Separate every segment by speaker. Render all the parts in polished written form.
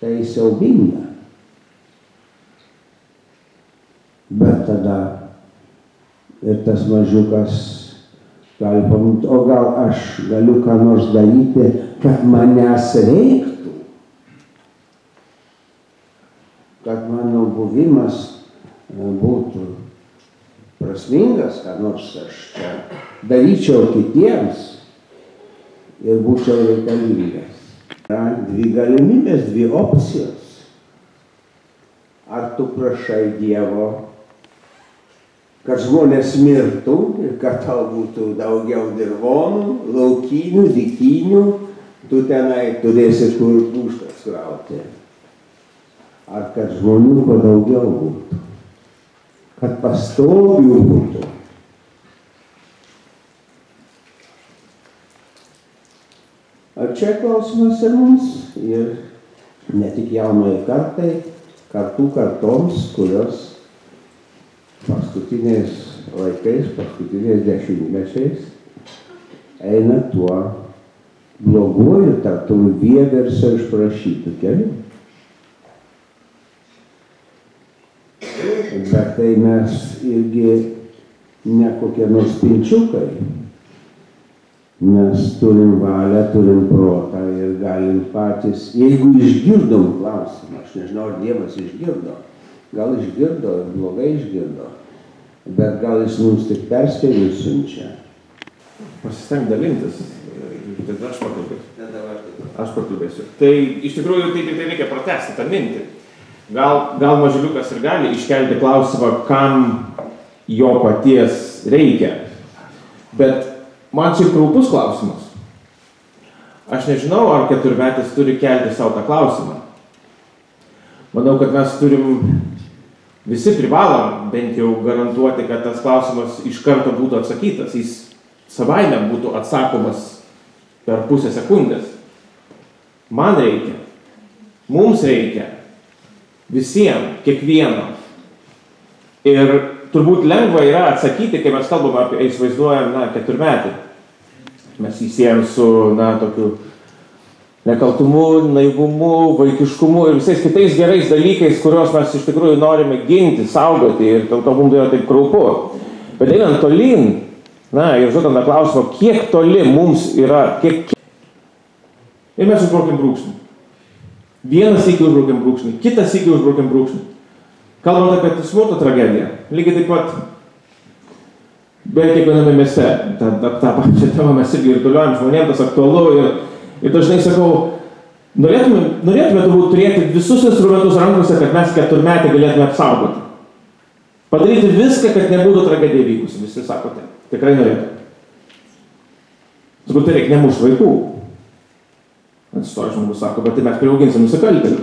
Speaker 1: tai siaubinga. Bet tada ir tas mažiukas gali paminti, o gal aš galiu ką nors daryti, kad manęs reiktų, kad mano buvimas būtų prasmingas, ką nors aš daryčiau kitiems ir būčiau reikalingas. Yra dvi galimybės, dvi opcijos. Ar tu prašai Dievo, kad žmonės mirtų ir kad tau būtų daugiau dirvonų, laukinių, dykinių, tu tenai turėsi kur puškas krauti. Ar kad žmonių kuo daugiau būtų, kad pastovių būtų. Ar čia klausimas ir mums, ir ne tik jaunai kartai, kartų kartoms, kurios paskutiniais laikais, paskutiniais dešimtmečiais eina tuo bloguoju, tarp vieversio išprašytų keliu. Bet tai mes irgi ne kokie nors pinčiukai. Mes turim valią, turim protą ir galim patys, jeigu išgirdom klausimą, aš nežinau, ar Dievas išgirdo, gal išgirdo ir blogai išgirdo, bet gal jis mums tik perspėjimus siunčia.
Speaker 2: Pasistenk dalintis, tada aš pakalbėsiu. Tai iš tikrųjų tai reikia pratęsti tą mintį. Gal mažuliukas ir gali iškelti klausimą, kam jo paties reikia. Bet man šiaip kraupus klausimas. Aš nežinau, ar keturmetis turi kelti savo tą klausimą. Manau, kad mes turim, visi privalom bent jau garantuoti, kad tas klausimas iš karto būtų atsakytas. Jis savaime būtų atsakomas per pusę sekundės. Man reikia, mums reikia, visiems, kiekvieno. Ir turbūt lengva yra atsakyti, kai mes kalbame apie, įsivaizduojam, keturmetį. Mes įsiejam su, tokiu nekaltumu, naivumu, vaikiškumu ir visais kitais gerais dalykais, kuriuos mes iš tikrųjų norime ginti, saugoti ir dėl to mums yra taip kraupu. Bet einant tolyn, ir žodant tą klausimą, kiek toli mums yra, Ir mes užbraukėm brūkšnį. Vienas sykį užbraukėm brūkšnį, kitas sykį užbraukėm brūkšnį. Kalbant apie smurto tragediją, lygiai taip pat, beveik kiekviename mieste, tą pačią temą mes irgi ir toliuojam, žmonėms tas aktualu ir dažnai sakau, norėtume turbūt turėti visus instrumentus rankose, kad mes keturmetį galėtume apsaugoti. Padaryti viską, kad nebūtų tragedija vykusi, visi sako taip, tikrai norėtume. Sakau, tai reikia nemušti vaikų. Atsistoja žmogus sako, bet tai mes priauginsim nusikaltėlių.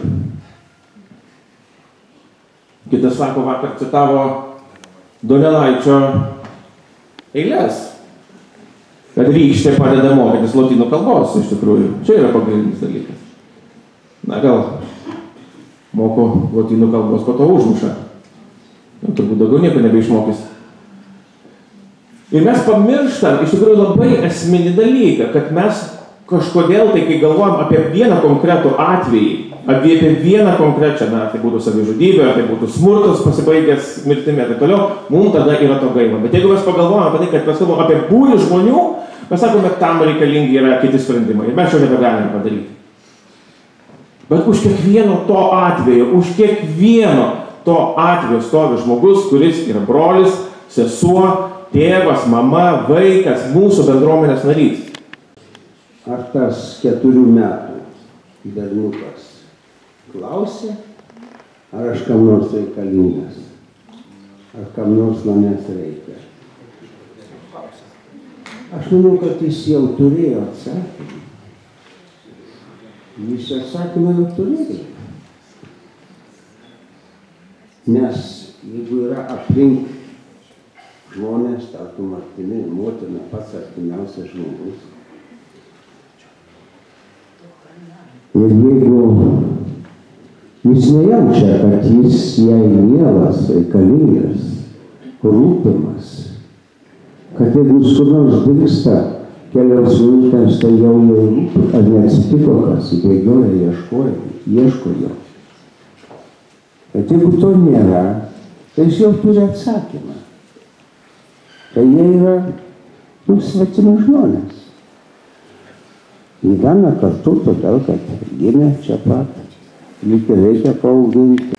Speaker 2: Kitas sako, vakar citavo Donelaičio eilės, kad rykštė padeda mokytis lotynų kalbos, iš tikrųjų. Čia yra pagrindinis dalykas. Gal moko lotynų kalbos, po to užmuša. Turbūt daugiau nieko nebeišmokys. Ir mes pamirštam, iš tikrųjų, labai esminį dalyką, kad mes kažkodėl, tai kai galvojam apie vieną konkretų atvejį, apie vieną konkrečią, tai būtų savižudybė, tai būtų smurtas pasibaigęs mirtimi ir taip toliau, mums tada yra to gaila. Bet jeigu mes pagalvojam apie tai, kad mes kalbam apie būrį žmonių, mes sakome, kad tam reikalingi yra kiti sprendimai ir mes šio nebegalime padaryti. Bet už kiekvieno to atvejo stovi žmogus, kuris yra brolis, sesuo, tėvas, mama, vaikas, mūsų bendruomenės narys.
Speaker 1: Ar tas 4 metų berniukas klausė, ar aš kam nors reikalingas, ar kam nors manęs reikia? Aš manau, kad jis jau turėjo atsakymą. Jis atsakymą jau turėjo. Nes jeigu yra aplink žmonės, tartum artimi, motina, pats artimiausias žmogus, ir jeigu jis nejaučia, kad jis jai mielas, reikalingas, rūpimas, kad jeigu jis kur nors dingsta, kelios minutės, tai jau rūpi, ar neatsitiko kas, įbėgioja, ieško jo. Bet jeigu to nėra, tai jis jau turi atsakymą. Tai jie yra svetimi žmonės. Gyvena kartu, todėl kad gimė čia pat, lyg ir reikia paauginti.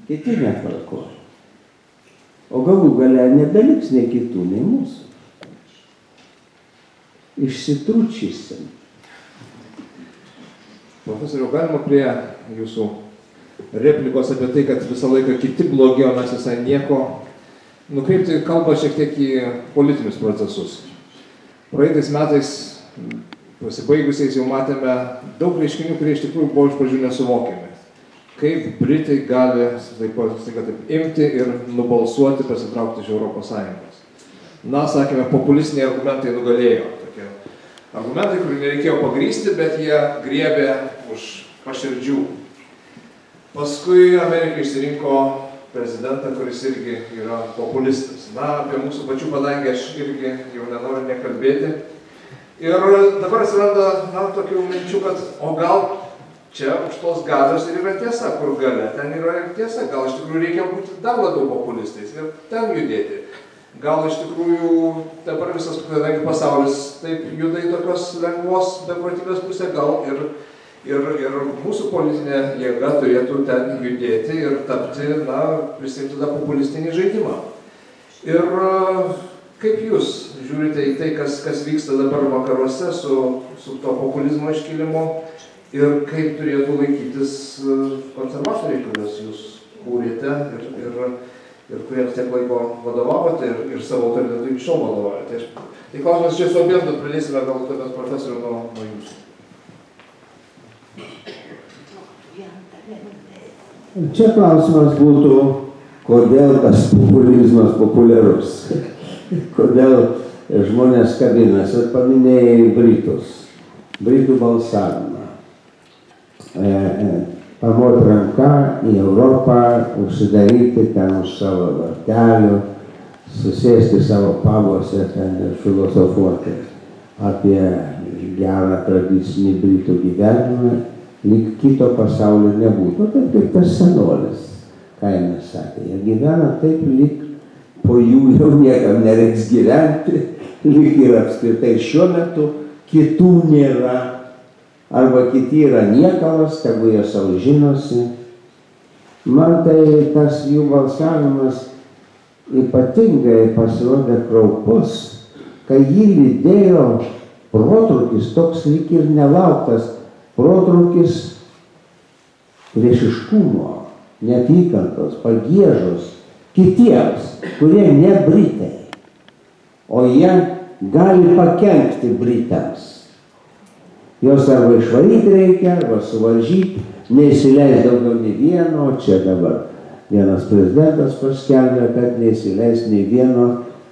Speaker 1: Kiti netvarko. O galų gale nebeliks nei kitų, nei mūsų. Išsitručysim.
Speaker 2: Profesoriau, galima prie jūsų replikos apie tai, kad visą laiką kiti blogi, o mes visai nieko, nukreipti kalbą šiek tiek į politinius procesus. Praeitais metais pasibaigusiais jau matėme daug reiškinių, kurie iš tikrųjų buvo iš pradžių nesuvokiami. Kaip Britai gali taip imti ir nubalsuoti, pasitraukti iš Europos Sąjungos. Na, sakėme, populistiniai argumentai nugalėjo. Tokie argumentai, kurių nereikėjo pagrysti, bet jie griebė už paširdžių. Paskui Amerika išsirinko prezidentą, kuris irgi yra populistas. Na, apie mūsų pačių padangę aš irgi jau nenoriu nekalbėti. Ir dabar atsiranda, tokių minčių, kad o gal čia už tos galios ir yra tiesa, kur galia, ten yra ir tiesa. Gal iš tikrųjų reikia būti dar labiau populistais ir ten judėti. Gal iš tikrųjų dabar visas pasaulis taip juda į tokios lengvos beprotybės pusę, gal ir mūsų politinė jėga turėtų ten judėti ir tapti, prisimti tą populistinį žaidimą. Ir kaip jūs žiūrite į tai, kas vyksta dabar vakaruose su to populizmo iškilimu ir kaip turėtų laikytis konservatoriai, kuriuos jūs kūrėte ir kuriems tiek laiko vadovavote ir savo autoritetu iki šiol vadovaujate. Tai klausimas čia su abiem, bet pradėsime gal tuomet profesorių nuo jūsų.
Speaker 1: Čia klausimas būtų, kodėl tas populizmas populiarus. Kodėl žmonės kabinasi. Ir paminėjai Britų balsavimą. Pamoti ranką į Europą, užsidaryti ten už savo vartelių, susėsti savo pabuose ten ir filosofuoti apie gerą tradicinį Britų gyvenimą, lyg kito pasaulio nebūtų. Taip kaip tas senolis kaime sakė. Jie gyvena taip, lyg po jų jau niekam nereiks gyventi, lyg ir apskritai šiuo metu kitų nėra. Arba kiti yra niekalas, tegu jie savo žinosi. Man tai tas jų balsavimas ypatingai pasirodė kraupus, kai jį lydėjo protrūkis, toks lyg ir nelauktas protrūkis priešiškumo, neapykantos, pagiežos kitiems, kurie ne Britai, o jie gali pakenkti Britams. Jos arba išvaryti reikia, arba suvaržyti, neįsileis daugiau nei vieno, čia dabar vienas prezidentas paskelbė, kad neįsileis nei vieno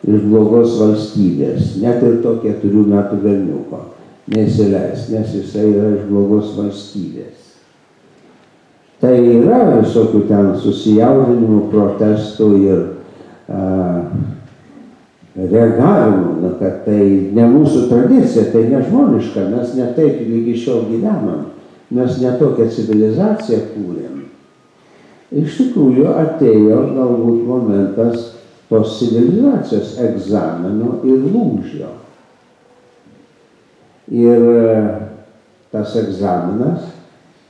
Speaker 1: iš blogos valstybės, net ir to 4 metų berniuko neįsileis, nes jisai yra iš blogos valstybės. Tai yra visokių ten susijaudinimų, protestų ir reagavimų, kad tai ne mūsų tradicija, tai nežmoniška, mes ne taip iki šiol gyvenam, mes ne tokią civilizaciją kūrėm. Iš tikrųjų atėjo galbūt momentas tos civilizacijos egzamino ir lūžio. Ir tas egzaminas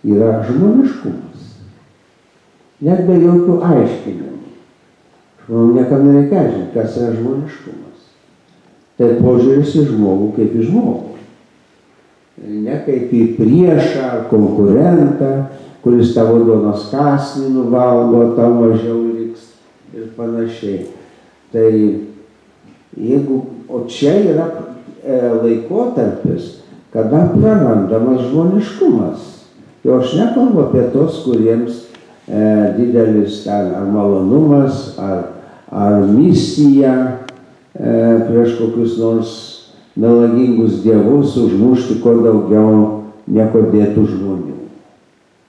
Speaker 1: yra žmoniškumas. Net be jokių aiškinimų. Niekam nereikia žinoti, kas yra žmoniškumas. Tai požiūris į žmogų kaip į žmogų. Ne kaip į priešą ar konkurentą, kuris tavo duonos kąsnį nuvalgo, tau mažiau liks ir panašiai. Tai jeigu, o čia yra laikotarpis, kada prarandamas žmoniškumas. Jau aš nekalbu apie tos, kuriems didelis ten ar malonumas, ar misija prieš kokius nors melagingus dievus užmušti kuo daugiau nekodėtų žmonių.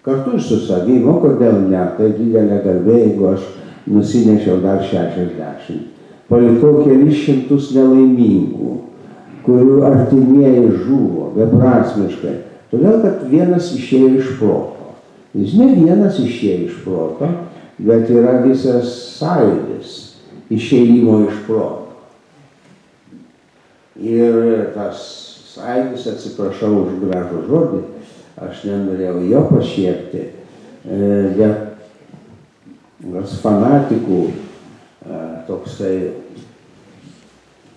Speaker 1: Kartu ir su savim, o kodėl ne, tai didelė garbė, jeigu aš nusinešiau dar 60. Palikau kelis šimtus nelaimingų, kurių artimieji žuvo beprasmiškai, todėl kad vienas išėjo iš proto. Jis ne vienas išėjo iš proto, bet yra visas sąjūdis išėjimo iš proto. Ir tas sąjūdis, atsiprašau už gražų žodį, aš nenorėjau jo pašiepti, bet tas fanatikų toksai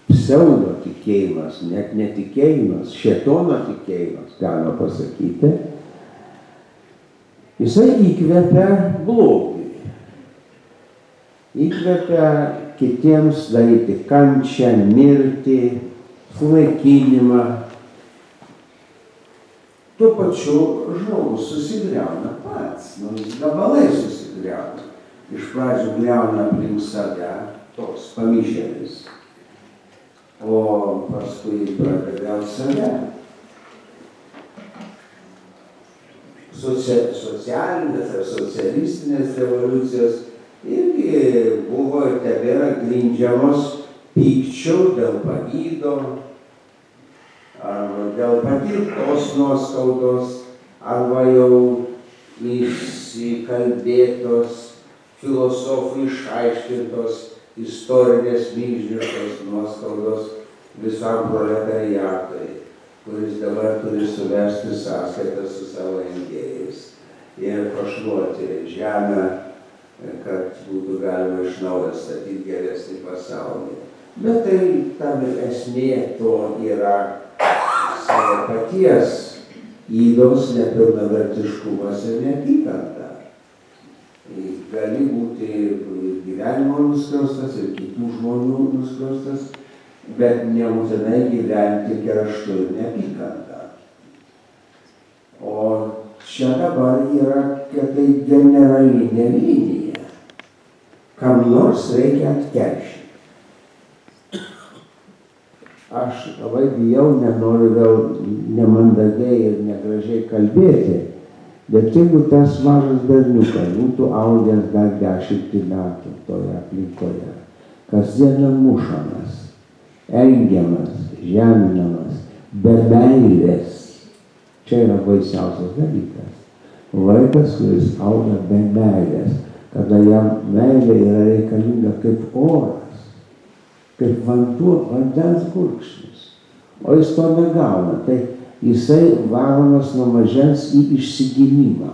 Speaker 1: pseudo tikėjimas, net netikėjimas, šėtono tikėjimas, galima pasakyti, jisai įkvepia blogį. Įkvepia kitiems daryti kančią, mirtį, sunaikinimą. Tuo pačiu žmogus susigriauna pats, jis gabalai susigriauna. Iš pradžių griauna aplink save, toks pamišėlis, o paskui pradeda vėl save. Socialinės ar socialistinės revoliucijos irgi buvo ir tebėra grindžiamos pykčių dėl pavydo, arba dėl patirtos nuoskaudos, arba jau įsikalbėtos filosofų išaiškintos istorinės milžiniškos nuoskaudos visam proletariatui, kuris dabar turi suvesti sąskaitą su savo rinkėjais ir pašluoti žemę, kad būtų galima iš naujo statyti geresnį pasaulį. Bet tai tam esmė to yra savo paties ydos nepilnavertiškumas ir neapykanta. Gali būti gyvenimo nuskriaustas ir kitų žmonių nuskriaustas, bet nebūtinai gyventi kerštu ir neapykanta. O čia dabar yra tai generalinė linija. Kam nors reikia atkeršyti. Aš labai bijau, nenoriu vėl nemandagiai ir negražiai kalbėti, bet jeigu tas mažas berniukas būtų augęs dar 10 metų toje aplinkoje, kasdieną mušamas, engiamas, žeminamas, be meilės, čia yra baisiausias dalykas. Vaikas, kuris auga be meilės, kada jam meilė yra reikalinga kaip oras, kaip vandens gurkšnis, o jis to negauna, tai jisai varomas nuo mažens į išsigimimą.